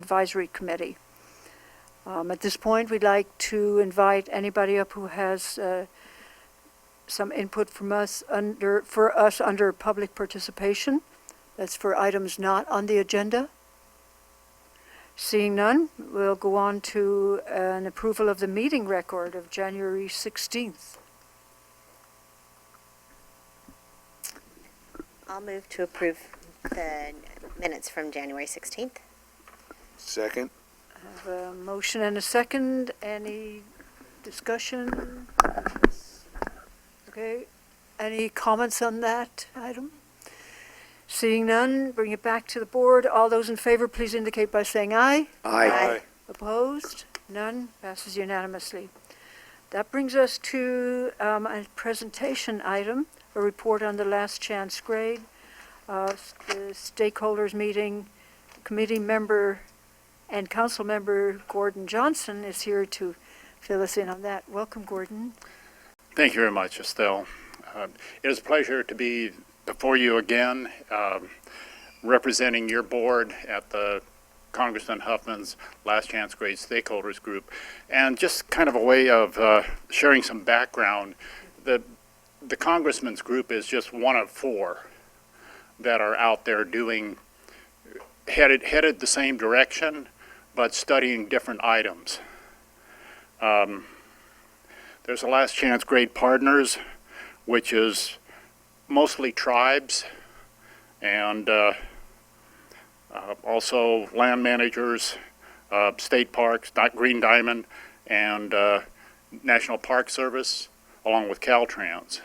Advisory Committee. At this point, we'd like to invite anybody up who has some input from us under public participation. That's for items not on the agenda. Seeing none, we'll go on to an approval of the meeting record of January 16th. I'll move to approve the minutes from January 16th. Second. I have a motion and a second. Any discussion? Okay. Any comments on that item? Seeing none, bring it back to the board. All those in favor, please indicate by saying aye. Aye. Opposed? None. Passes unanimously. That brings us to a presentation item, a report on the last chance grade. The stakeholders meeting, committee member and council member Gordon Johnson is here to fill us in on that. Welcome, Gordon. Thank you very much, Estelle. It is a pleasure to be before you again, representing your board at the Congressman Huffman's Last Chance Grade Stakeholders Group. And just kind of a way of sharing some background, the Congressman's group is just one of four that are out there doing, headed the same direction, but studying different items. There's a Last Chance Grade Partners, which is mostly tribes and also land managers, state parks, Green Diamond, and National Park Service, along with Caltrans.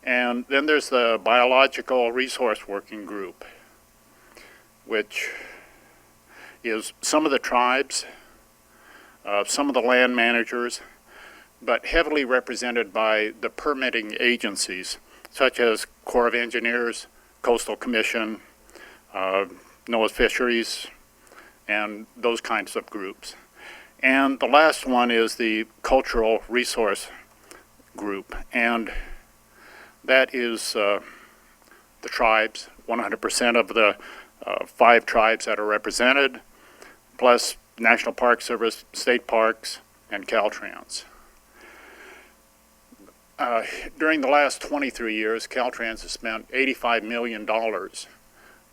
And then there's the Biological Resource Working Group, which is some of the tribes, some of the land managers, but heavily represented by the permitting agencies, such as Corps of Engineers, Coastal Commission, NOAA Fisheries, and those kinds of groups. And the last one is the Cultural Resource Group, and that is the tribes, 100% of the 5 tribes that are represented, plus National Park Service, state parks, and Caltrans. During the last 23 years, Caltrans has spent $85 million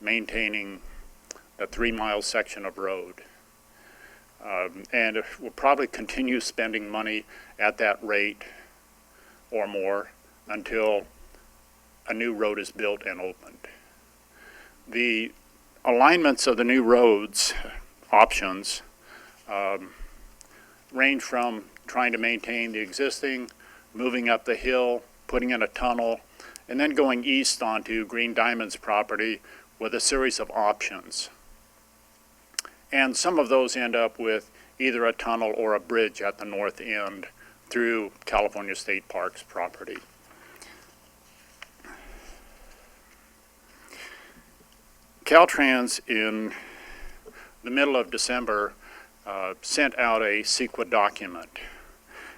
maintaining a 3-mile section of road. And it will probably continue spending money at that rate or more until a new road is built and opened. The alignments of the new roads options range from trying to maintain the existing, moving up the hill, putting in a tunnel, and then going east onto Green Diamond's property with a series of options. And some of those end up with either a tunnel or a bridge at the north end through California State Parks property. Caltrans, in the middle of December, sent out a CEQA document,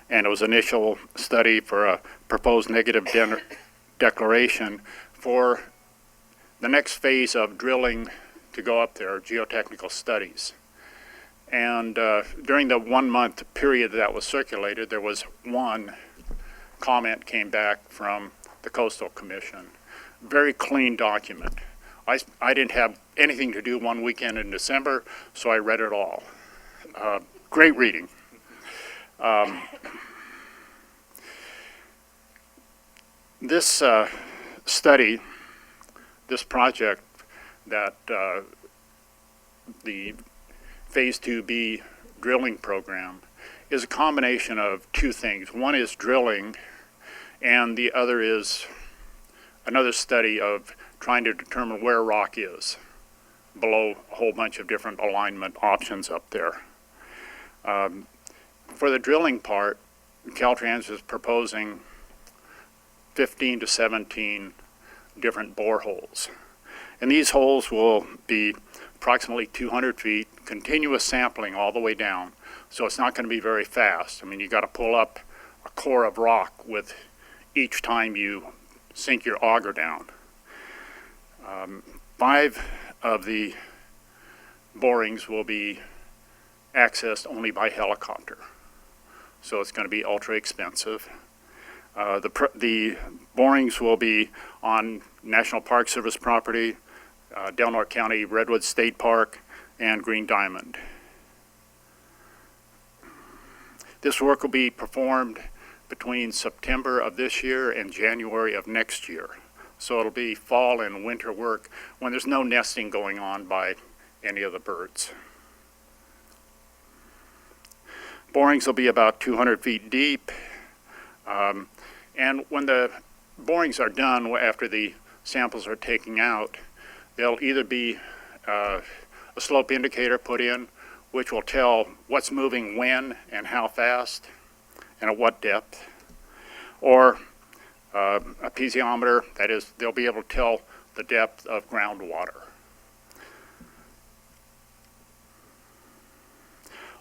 and it was an initial study for a proposed negative declaration for the next phase of drilling to go up there, geotechnical studies. And during the 1-month period that was circulated, there was one comment came back from the Coastal Commission. Very clean document. I didn't have anything to do one weekend in December, so I read it all. Great reading. This study, this project that the Phase 2B drilling program is a combination of 2 things. One is drilling, and the other is another study of trying to determine where rock is below a whole bunch of different alignment options up there. For the drilling part, Caltrans is proposing 15 to 17 different boreholes. And these holes will be approximately 200 feet, continuous sampling all the way down. So it's not going to be very fast. I mean, you got to pull up a core of rock with each time you sink your auger down. 5 of the borings will be accessed only by helicopter. So it's going to be ultra expensive. The borings will be on National Park Service property, Del Norte County Redwood State Park, and Green Diamond. This work will be performed between September of this year and January of next year. So it'll be fall and winter work when there's no nesting going on by any of the birds. Borings will be about 200 feet deep. And when the borings are done, after the samples are taken out, there'll either be a slope indicator put in, which will tell what's moving when and how fast and at what depth, or a piezometer, that is, they'll be able to tell the depth of groundwater.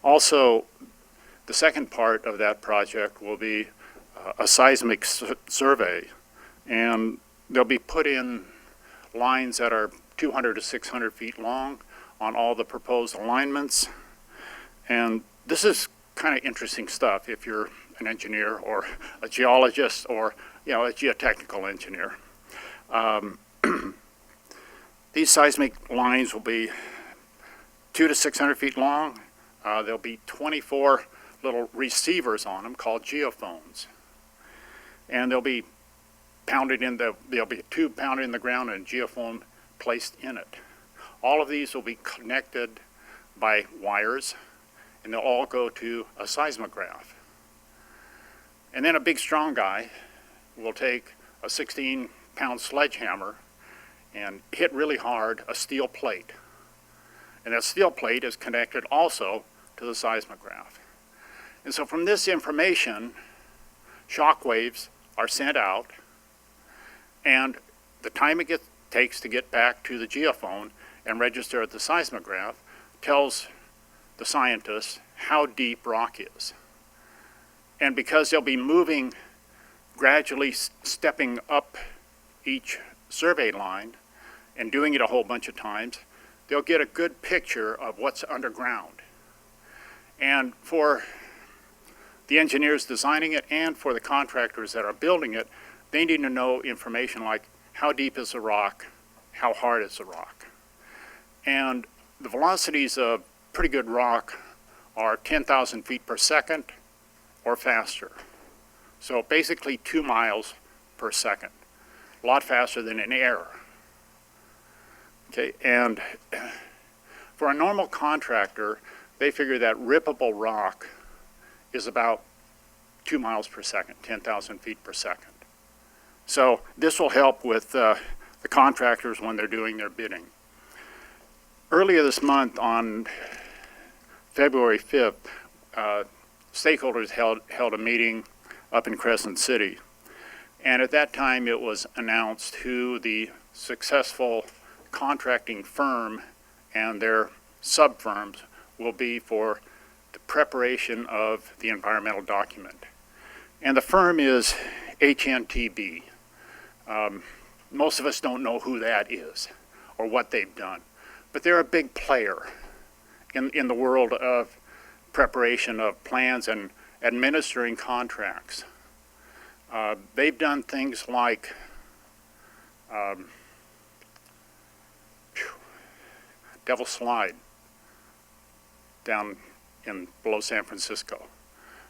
Also, the second part of that project will be a seismic survey, and they'll be put in lines that are 200 to 600 feet long on all the proposed alignments. And this is kind of interesting stuff if you're an engineer or a geologist or, you know, a geotechnical engineer. These seismic lines will be 200 to 600 feet long. There'll be 24 little receivers on them called geophones. And they'll be pounded in there'll be a tube pounded in the ground and a geophone placed in it. All of these will be connected by wires, and they'll all go to a seismograph. And then a big strong guy will take a 16-pound sledgehammer and hit really hard a steel plate. And that steel plate is connected also to the seismograph. And so from this information, shock waves are sent out, and the time it takes to get back to the geophone and register at the seismograph tells the scientists how deep rock is. And because they'll be moving, gradually stepping up each survey line and doing it a whole bunch of times, they'll get a good picture of what's underground. And for the engineers designing it and for the contractors that are building it, they need to know information like how deep is the rock, how hard is the rock. And the velocities of pretty good rock are 10,000 feet per second or faster. So basically 2 miles per second, a lot faster than in air. Okay, and for a normal contractor, they figure that rippable rock is about 2 miles per second, 10,000 feet per second. So this will help with the contractors when they're doing their bidding. Earlier this month, on February 5th, stakeholders held a meeting up in Crescent City. And at that time, it was announced who the successful contracting firm and their sub-firms will be for the preparation of the environmental document. And the firm is HNTB. Most of us don't know who that is or what they've done, but they're a big player in the world of preparation of plans and administering contracts. They've done things like Devil's Slide down below San Francisco.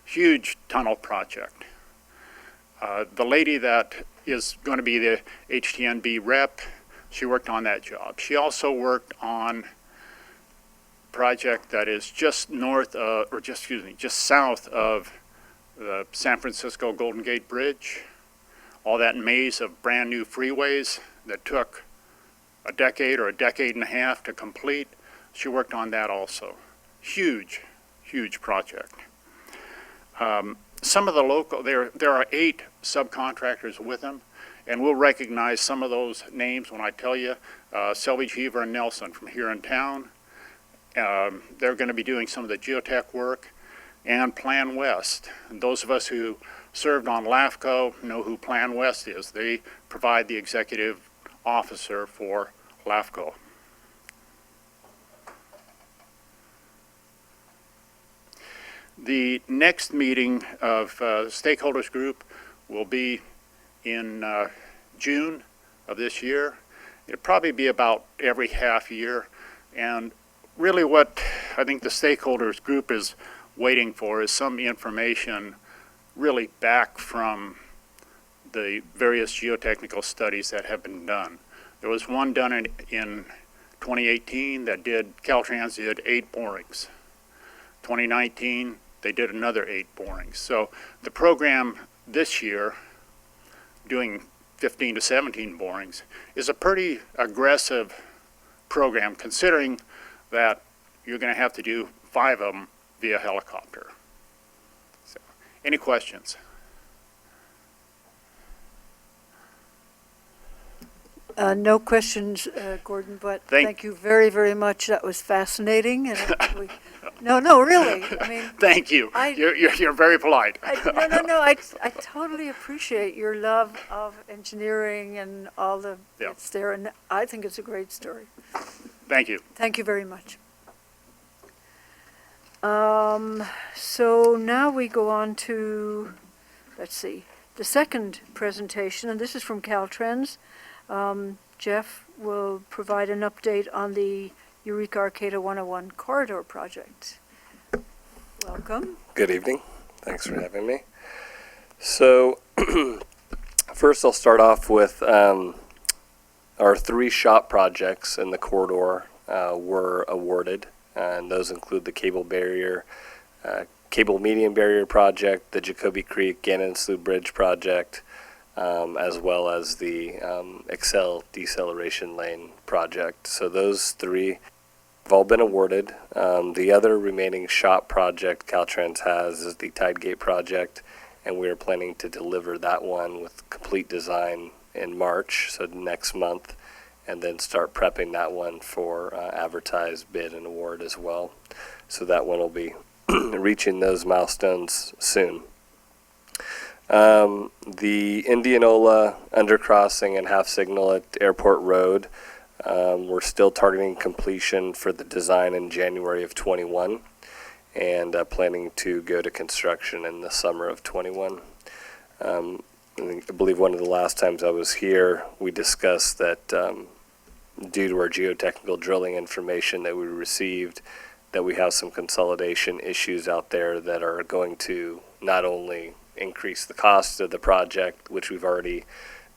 Huge tunnel project. The lady that is going to be the HTNB rep, she worked on that job. She also worked on a project that is just south of the San Francisco Golden Gate Bridge, all that maze of brand new freeways that took a decade or a decade and a half to complete. She worked on that also. Huge, huge project. Some of the local, there are 8 subcontractors with them, and we'll recognize some of those names when I tell you. Selvage, Heaver, and Nelson from here in town. They're going to be doing some of the geotech work, and Plan West. And those of us who served on LAFCO know who Plan West is. They provide the executive officer for LAFCO. The next meeting of stakeholders group will be in June of this year. It'll probably be about every half year. And really what I think the stakeholders group is waiting for is some information really back from the various geotechnical studies that have been done. There was one done in 2018 that Caltrans did 8 borings. 2019, they did another 8 borings. So the program this year, doing 15 to 17 borings, is a pretty aggressive program considering that you're going to have to do 5 of them via helicopter. So, any questions? No questions, Gordon, but Thank- thank you very, very much. That was fascinating. And no, really. I mean, Thank you. You're very polite. no. I totally appreciate your love of engineering and all the Yeah. it's there, and I think it's a great story. Thank you. Thank you very much. So now we go on to, let's see, the second presentation, and this is from Caltrans. Jeff will provide an update on the Eureka Arcada 101 corridor project. Welcome. Good evening. Thanks for having me. So, first I'll start off with our 3 shop projects in the corridor were awarded, and those include the cable median barrier project, the Jacoby Creek Gannon Slough Bridge project, as well as the Excel deceleration lane project. So those 3 have all been awarded. The other remaining shop project Caltrans has is the Tidegate project, and we are planning to deliver that one with complete design in March, so next month, and then start prepping that one for advertised bid and award as well. So that one will be reaching those milestones soon. The Indianola undercrossing and half signal at Airport Road, we're still targeting completion for the design in January of 21 and planning to go to construction in the summer of 21. I believe one of the last times I was here, we discussed that due to our geotechnical drilling information that we received, that we have some consolidation issues out there that are going to not only increase the cost of the project, which we've already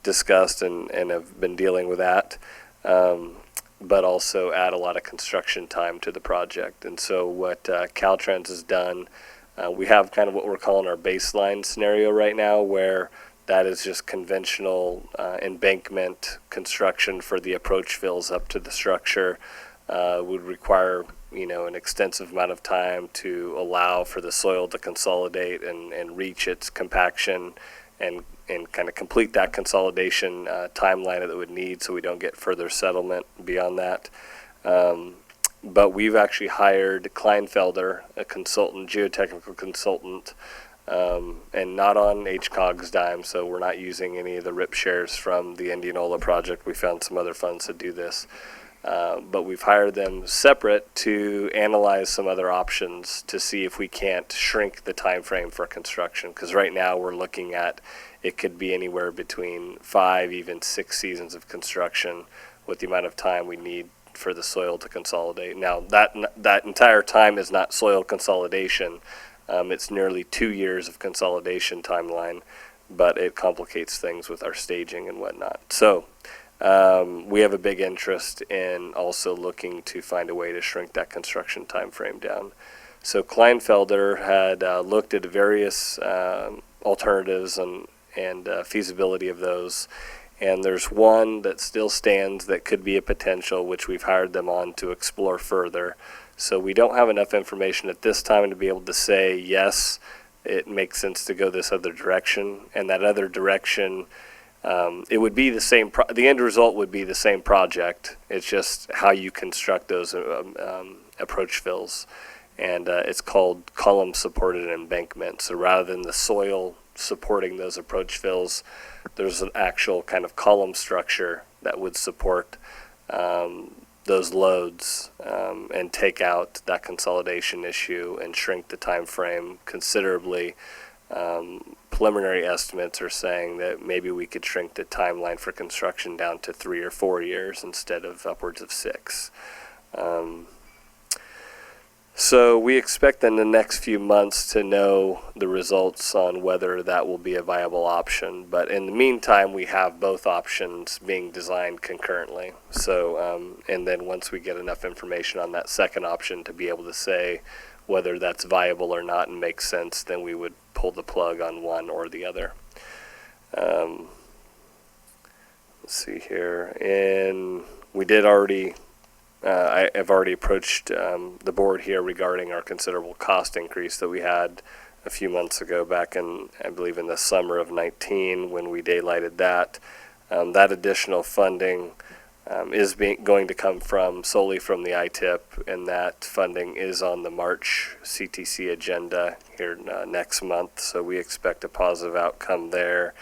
discussed and have been dealing with that, but also add a lot of construction time to the project. And so what Caltrans has done, we have kind of what we're calling our baseline scenario right now, where that is just conventional embankment construction for the approach fills up to the structure. Would require an extensive amount of time to allow for the soil to consolidate and reach its compaction and kind of complete that consolidation timeline that it would need, so we don't get further settlement beyond that. But we've actually hired Kleinfelder, a consultant, geotechnical consultant, and not on HCOG's dime, so we're not using any of the RIP shares from the Indianola project. We found some other funds to do this. But we've hired them separate to analyze some other options to see if we can't shrink the time frame for construction, because right now we're looking at it could be anywhere between 5, even 6 seasons of construction with the amount of time we need for the soil to consolidate. Now that entire time is not soil consolidation. It's nearly 2 years of consolidation timeline, but it complicates things with our staging and whatnot. So we have a big interest in also looking to find a way to shrink that construction time frame down. So Kleinfelder had looked at various alternatives and feasibility of those, and there's one that still stands that could be a potential, which we've hired them on to explore further. So we don't have enough information at this time to be able to say, yes, it makes sense to go this other direction, and that other direction, it would be the same, the end result would be the same project. It's just how you construct those approach fills. And it's called column supported embankment. So rather than the soil supporting those approach fills, there's an actual kind of column structure that would support those loads and take out that consolidation issue and shrink the time frame considerably. Preliminary estimates are saying that maybe we could shrink the timeline for construction down to 3 or 4 years instead of upwards of 6. So we expect in the next few months to know the results on whether that will be a viable option. But in the meantime, we have both options being designed concurrently. So, and then once we get enough information on that second option to be able to say whether that's viable or not and makes sense, then we would pull the plug on one or the other. Let's see here. And we did already I have already approached the board here regarding our considerable cost increase that we had a few months ago back in, I believe, in the summer of 19 when we daylighted that. That additional funding is going to come solely from the ITIP, and that funding is on the March CTC agenda here next month. So we expect a positive outcome there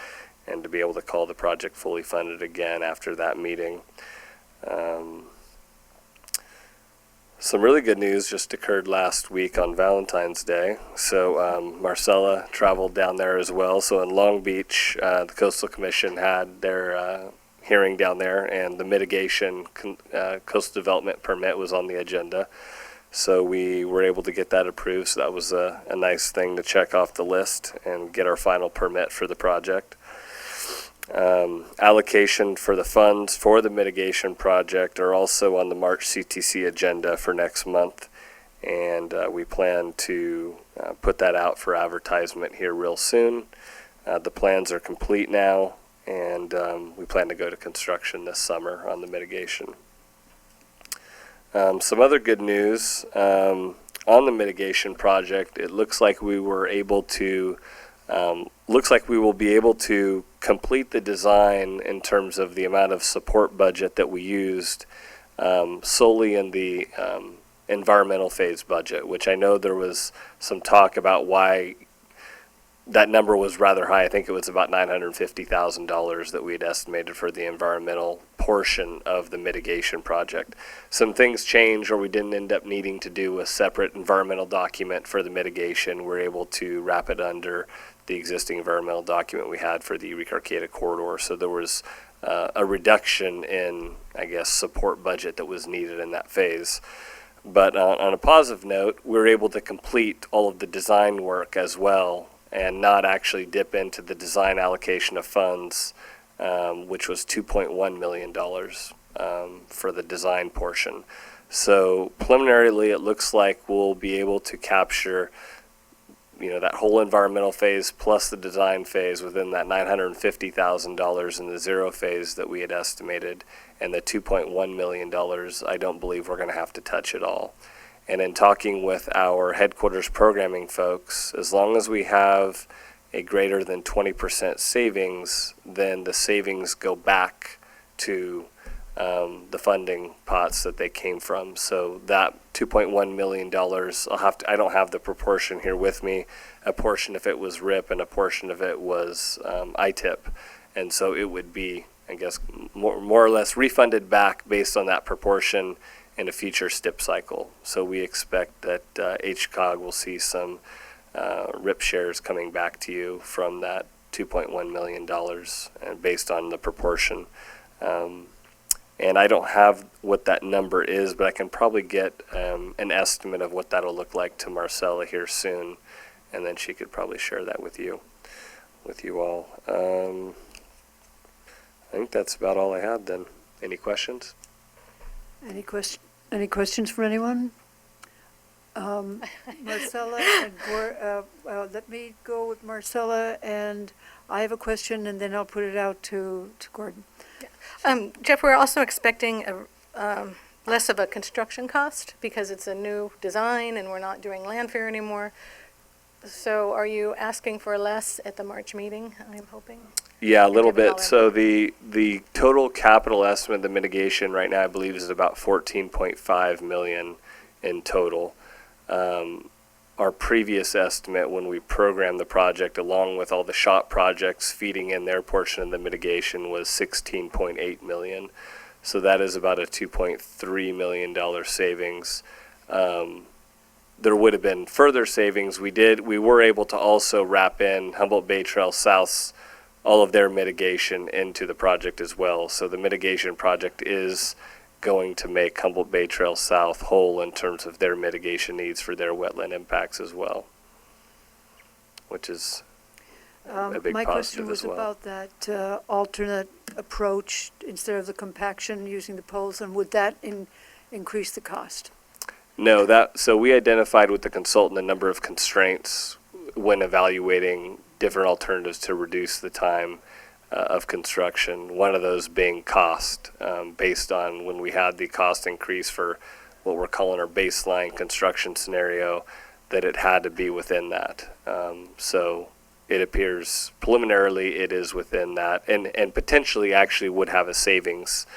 and to be able to call the project fully funded again after that meeting. Some really good news just occurred last week on Valentine's Day. So Marcella traveled down there as well. So in Long Beach, the Coastal Commission had their hearing down there, and the mitigation coastal development permit was on the agenda. So we were able to get that approved. So that was a nice thing to check off the list and get our final permit for the project. Allocation for the funds for the mitigation project are also on the March CTC agenda for next month, and we plan to put that out for advertisement here real soon. The plans are complete now, and we plan to go to construction this summer on the mitigation. Some other good news on the mitigation project. It looks like we will be able to complete the design in terms of the amount of support budget that we used solely in the environmental phase budget, which I know there was some talk about why that number was rather high. I think it was about $950,000 that we had estimated for the environmental portion of the mitigation project. Some things changed, or we didn't end up needing to do a separate environmental document for the mitigation. We're able to wrap it under the existing environmental document we had for the Eureka Arcada corridor. So there was a reduction in, I guess, support budget that was needed in that phase. But on a positive note, we were able to complete all of the design work as well and not actually dip into the design allocation of funds, which was $2.1 million for the design portion. So preliminarily, it looks like we'll be able to capture that whole environmental phase plus the design phase within that $950,000 in the zero phase that we had estimated, and the $2.1 million, I don't believe we're going to have to touch at all. And in talking with our headquarters programming folks, as long as we have a greater than 20% savings, then the savings go back to the funding pots that they came from. So that $2.1 million, I don't have the proportion here with me. A portion of it was RIP and a portion of it was ITIP. And so it would be, I guess, more or less refunded back based on that proportion in a future STIP cycle. So we expect that HCOG will see some RIP shares coming back to you from that $2.1 million and based on the proportion. And I don't have what that number is, but I can probably get an estimate of what that'll look like to Marcella here soon, and then she could probably share that with you all. I think that's about all I had then. Any questions? Any questions from anyone? Marcella and let me go with Marcella, and I have a question, and then I'll put it out to Gordon. Jeff, we're also expecting less of a construction cost because it's a new design and we're not doing landfare anymore. So are you asking for less at the March meeting, I'm hoping? Yeah, a little given all bit. that So the total capital estimate of the mitigation right now, I believe, is about $14.5 million in total. Our previous estimate when we programmed the project, along with all the shop projects feeding in their portion of the mitigation, was $16.8 million. So that is about a $2.3 million savings. There would have been further savings. We were able to also wrap in Humboldt Bay Trail South's, all of their mitigation into the project as well. So the mitigation project is going to make Humboldt Bay Trail South whole in terms of their mitigation needs for their wetland impacts as well, which is a big My question positive was as well. about that alternate approach instead of the compaction using the poles, and would that increase the cost? No, so we identified with the consultant a number of constraints when evaluating different alternatives to reduce the time of construction. One of those being cost, based on when we had the cost increase for what we're calling our baseline construction scenario, that it had to be within that. So it appears preliminarily it is within that, and potentially actually would have a savings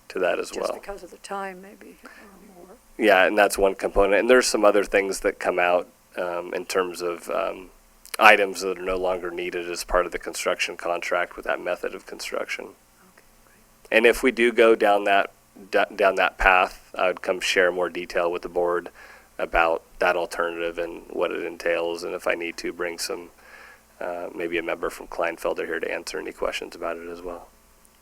to that as well. Just because of the time, maybe, or more. Yeah, and that's one component. And there's some other things that come out in terms of items that are no longer needed as part of the construction contract with that method of construction. And if we do go down that path, I would come share more detail with the board about that alternative and what it entails, and if I need to bring some, maybe a member from Kleinfelder here to answer any questions about it as well.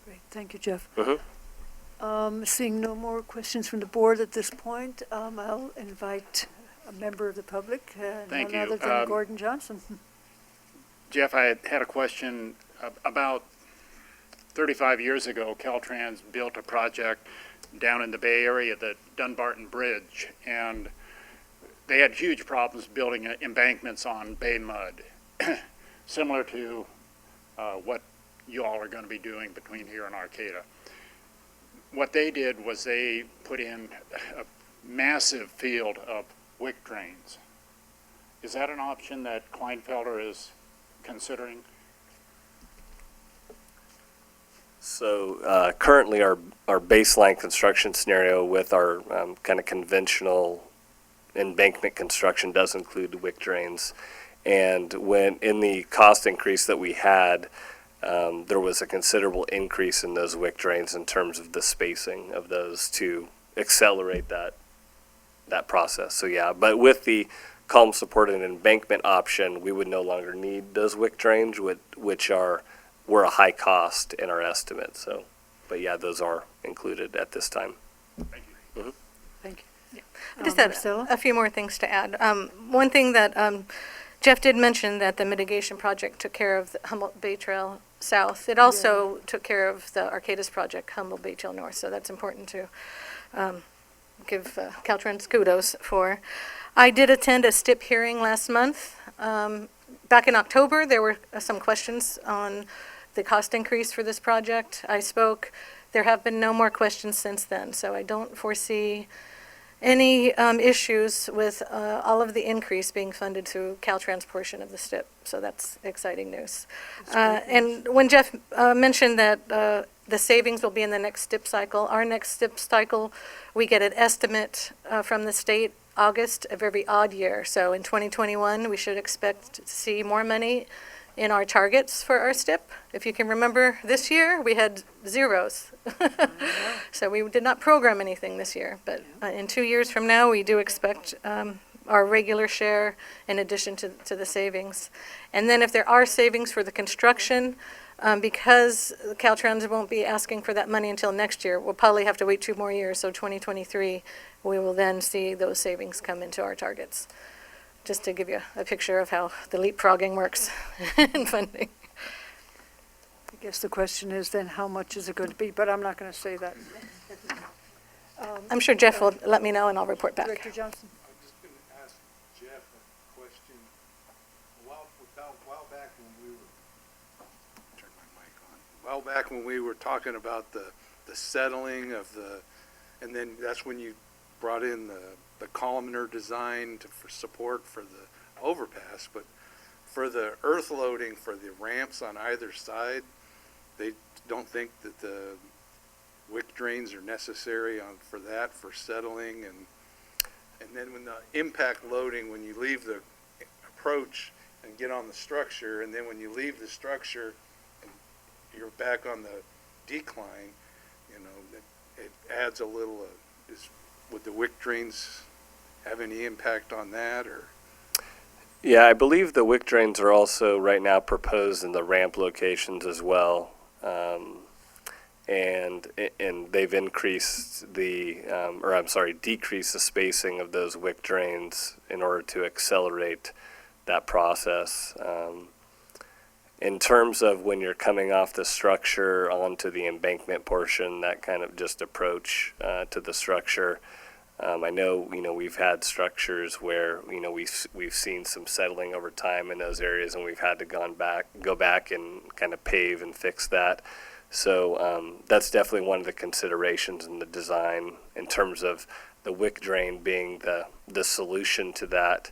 Great, thank you, Jeff. Mm-hmm. Seeing no more questions from the board at this point, I'll invite a member of the public, Thank none you. other than Gordon Johnson. Jeff, I had a question. About 35 years ago, Caltrans built a project down in the Bay Area, the Dunbarton Bridge, and they had huge problems building embankments on bay mud, similar to what you all are going to be doing between here and Arcata. What they did was they put in a massive field of wick drains. Is that an option that Kleinfelder is considering? So currently our baseline construction scenario with our kind of conventional embankment construction does include wick drains. And when in the cost increase that we had, there was a considerable increase in those wick drains in terms of the spacing of those to accelerate that process. So yeah, but with the column supported embankment option, we would no longer need those wick drains, which were a high cost in our estimate. So, but yeah, those are included at this time. Thank you. Thank you. I just had Marcella? a few more things to add. One thing that Jeff did mention, that the mitigation project took care of the Humboldt Bay Trail South. It also took care of the Arcada's project, Humboldt Bay Trail North, so that's important to give Caltrans kudos for. I did attend a STIP hearing last month. Back in October, there were some questions on the cost increase for this project. I spoke. There have been no more questions since then, so I don't foresee any issues with all of the increase being funded through Caltrans portion of the STIP. So that's exciting news. And when Jeff mentioned that the savings will be in the next STIP cycle, our next STIP cycle, we get an estimate from the state August of every odd year. So in 2021, we should expect to see more money in our targets for our STIP. If you can remember, this year we had zeros. So we did not program anything this year. But in 2 years from now, we do expect our regular share in addition to the savings. And then if there are savings for the construction, because Caltrans won't be asking for that money until next year, we'll probably have to wait 2 more years. So 2023, we will then see those savings come into our targets. Just to give you a picture of how the leapfrogging works in funding. I guess the question is then how much is it going to be, but I'm not going to say that. I'm sure Jeff will let me know and I'll report back. Director Johnson? I'm just going to ask Jeff a question. A while back when we were, turn my mic on. A while back when we were talking about the settling of and then that's when you brought in the columnar design for support for the overpass, but for the earth loading for the ramps on either side, they don't think that the wick drains are necessary for settling, and then when the impact loading, when you leave the approach and get on the structure, and then when you leave the structure and you're back on the decline, adds a little, would the wick drains have any impact on that, or? Yeah, I believe the wick drains are also right now proposed in the ramp locations as well. And they've increased decreased the spacing of those wick drains in order to accelerate that process. In terms of when you're coming off the structure onto the embankment portion, that kind of just approach to the structure, I know, we've had structures where, we've seen some settling over time in those areas, and we've had to go back and kind of pave and fix that. So that's definitely one of the considerations in the design in terms of the wick drain being the solution to that.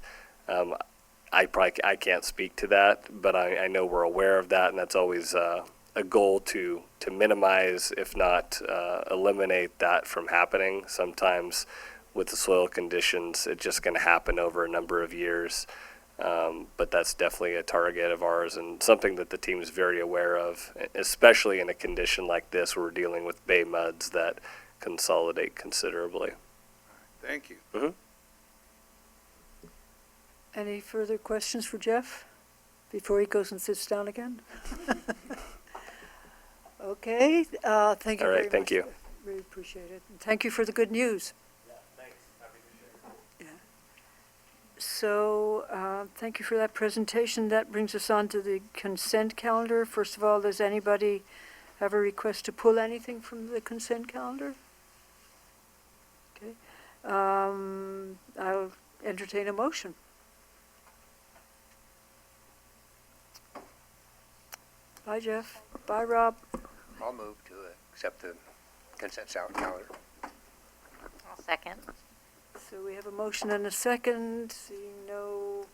I can't speak to that, but I know we're aware of that, and that's always a goal to minimize, if not eliminate that from happening. Sometimes with the soil conditions, it's just going to happen over a number of years. But that's definitely a target of ours and something that the team is very aware of, especially in a condition like this where we're dealing with bay muds that consolidate considerably. Thank you. Mm-hmm. Any further questions for Jeff before he goes and sits down again? Okay, thank you All very right, much. thank you. Really appreciate it. And thank you for the good news. So, thank you for that presentation. That brings us on to the consent calendar. First of all, does anybody have a request to pull anything from the consent calendar? Okay. I'll entertain a motion. Bye, Jeff. Bye, Rob. I'll move to accept the consent calendar. I'll second. So we have a motion and a second. Seeing no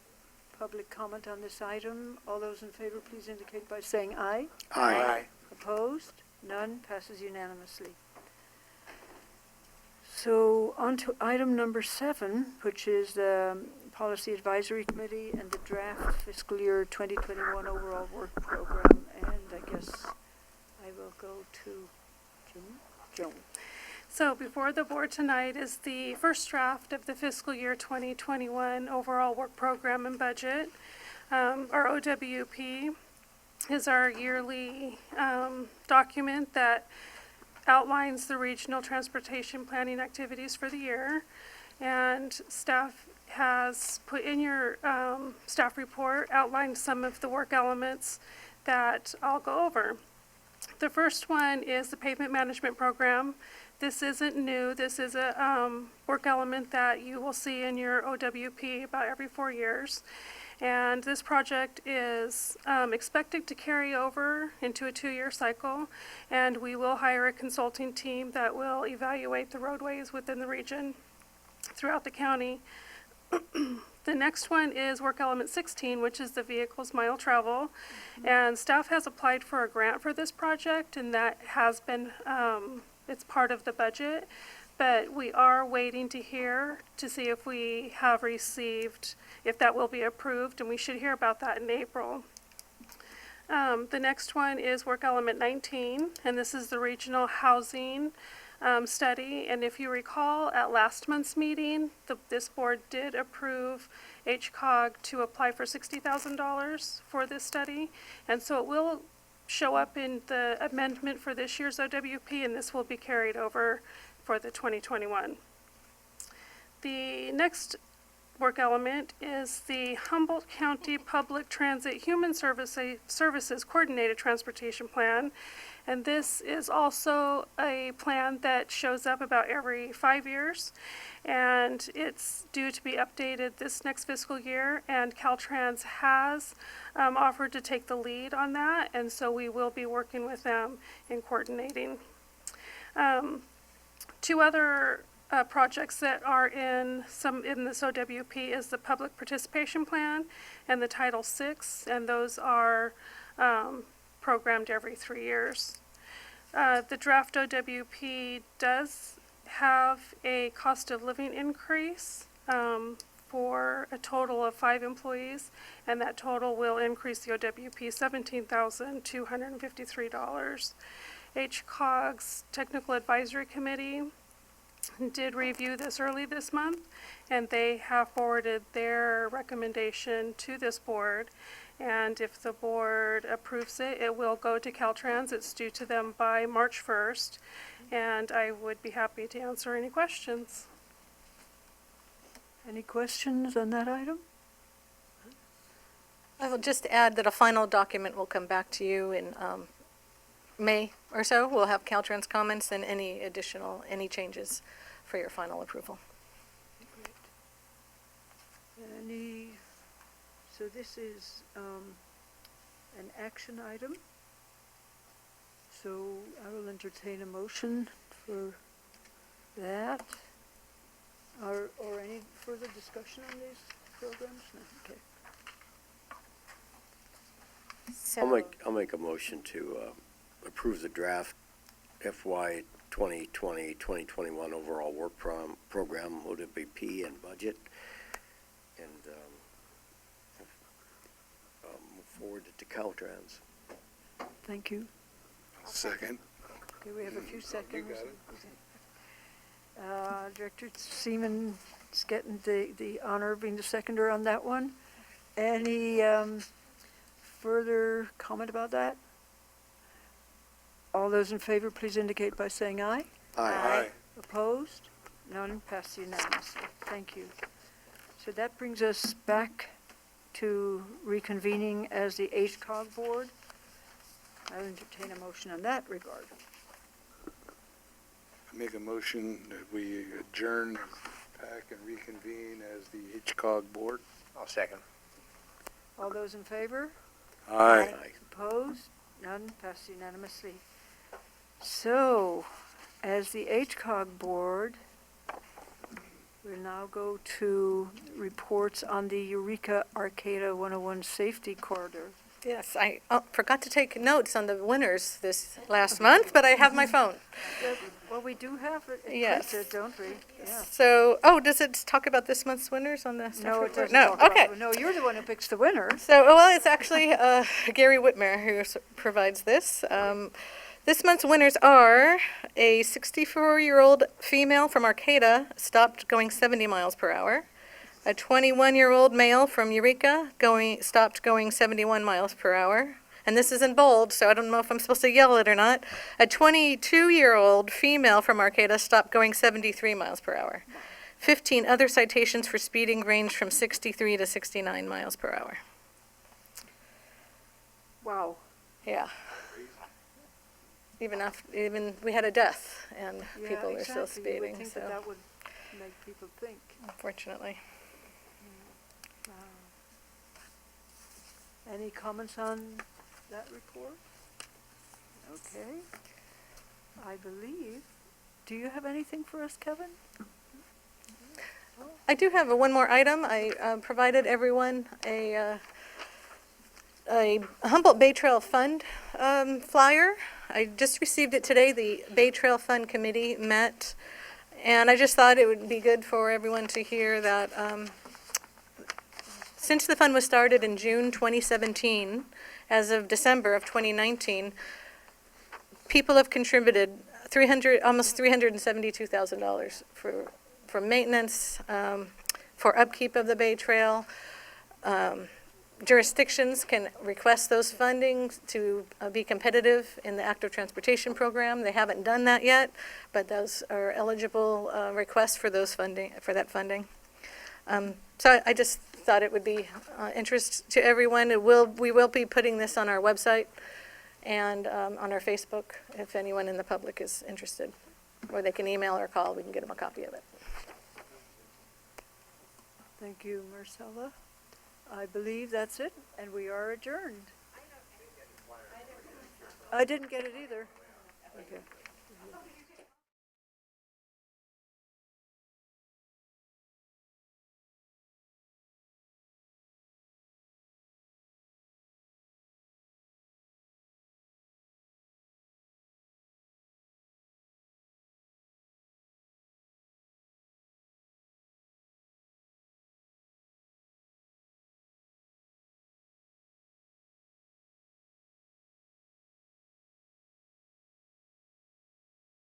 public comment on this item, all those in favor, please indicate by saying aye. Aye. Opposed? None. Passes unanimously. So on to item number 7, which is the Policy Advisory Committee and the draft fiscal year 2021 overall work program. And I guess I will go to Joan. So before the board tonight is the first draft of the fiscal year 2021 overall work program and budget. Our OWP is our yearly document that outlines the regional transportation planning activities for the year. And staff has put in your staff report, outlined some of the work elements that I'll go over. The first one is the pavement management program. This isn't new. This is a work element that you will see in your OWP about every 4 years. And this project is expected to carry over into a 2-year cycle. And we will hire a consulting team that will evaluate the roadways within the region throughout the county. The next one is work element 16, which is the vehicles mile travel. And staff has applied for a grant for this project, and that has been, it's part of the budget. But we are waiting to hear to see if we have received, if that will be approved, and we should hear about that in April. The next one is work element 19, and this is the regional housing study. And if you recall, at last month's meeting, this board did approve HCOG to apply for $60,000 for this study. And so it will show up in the amendment for this year's OWP, and this will be carried over for the 2021. The next work element is the Humboldt County Public Transit Human Services Coordinated Transportation Plan. And this is also a plan that shows up about every 5 years. And it's due to be updated this next fiscal year. And Caltrans has offered to take the lead on that. And so we will be working with them in coordinating. 2 other projects that are in this OWP is the Public Participation Plan and the Title VI, and those are programmed every 3 years. The draft OWP does have a cost of living increase for a total of 5 employees, and that total will increase the OWP $17,253. HCOG's Technical Advisory Committee did review this early this month, and they have forwarded their recommendation to this board. And if the board approves it, it will go to Caltrans. It's due to them by March 1st, and I would be happy to answer any questions. Any questions on that item? I will just add that a final document will come back to you in May or so. We'll have Caltrans comments and any changes for your final approval. So this is an action item. So I will entertain a motion for that. Or any further discussion on these programs? No, okay. So, I'll make a motion to approve the draft FY 2020-2021 overall work program, OWP, and budget, and move forward to Caltrans. Thank you. Second. Okay, we have a few seconds. You got it. Director Seaman is getting the honor of being the seconder on that one. Any further comment about that? All those in favor, please indicate by saying aye. Aye. Opposed? None, passed unanimously. Thank you. So that brings us back to reconvening as the HCOG board. I'll entertain a motion on that regard. I make a motion that we adjourn, pack, and reconvene as the HCOG board. I'll second. All those in favor? Aye. Opposed? None, passed unanimously. So, as the HCOG board, we'll now go to reports on the Eureka Arcada 101 Safety Corridor. Yes, I forgot to take notes on the winners this last month, but I have my phone. Well, we do have it Yes. printed, don't we? Yeah. So, does it talk about this month's winners on the staff No, it report? doesn't No, talk about okay. it. No, you're the one who picks the winner. So, well, it's actually Gary Whitmer who provides this. This month's winners are a 64-year-old female from Arcada, stopped going 70 miles per hour. A 21-year-old male from Eureka stopped going 71 miles per hour. And this is in bold, so I don't know if I'm supposed to yell it or not. A 22-year-old female from Arcada stopped going 73 miles per hour. 15 other citations for speeding range from 63 to 69 miles per hour. Wow. Yeah. Even we had a death, and Yeah, people are still exactly. You would speeding, think so that would make people think. unfortunately. Any comments on that report? Okay. I believe, do you have anything for us, Kevin? I do have one more item. I provided everyone a Humboldt Bay Trail Fund flyer. I just received it today. The Bay Trail Fund Committee met, and I just thought it would be good for everyone to hear that since the fund was started in June 2017, as of December of 2019, people have contributed almost $372,000 for maintenance, for upkeep of the Bay Trail. Jurisdictions can request those funding to be competitive in the active transportation program. They haven't done that yet, but those are eligible requests for that funding. So I just thought it would be interest to everyone. We will be putting this on our website and on our Facebook if anyone in the public is interested, or they can email or call. We can get them a copy of it. Thank you, Marcella. I believe that's it, and we are adjourned. I didn't get it either. Okay.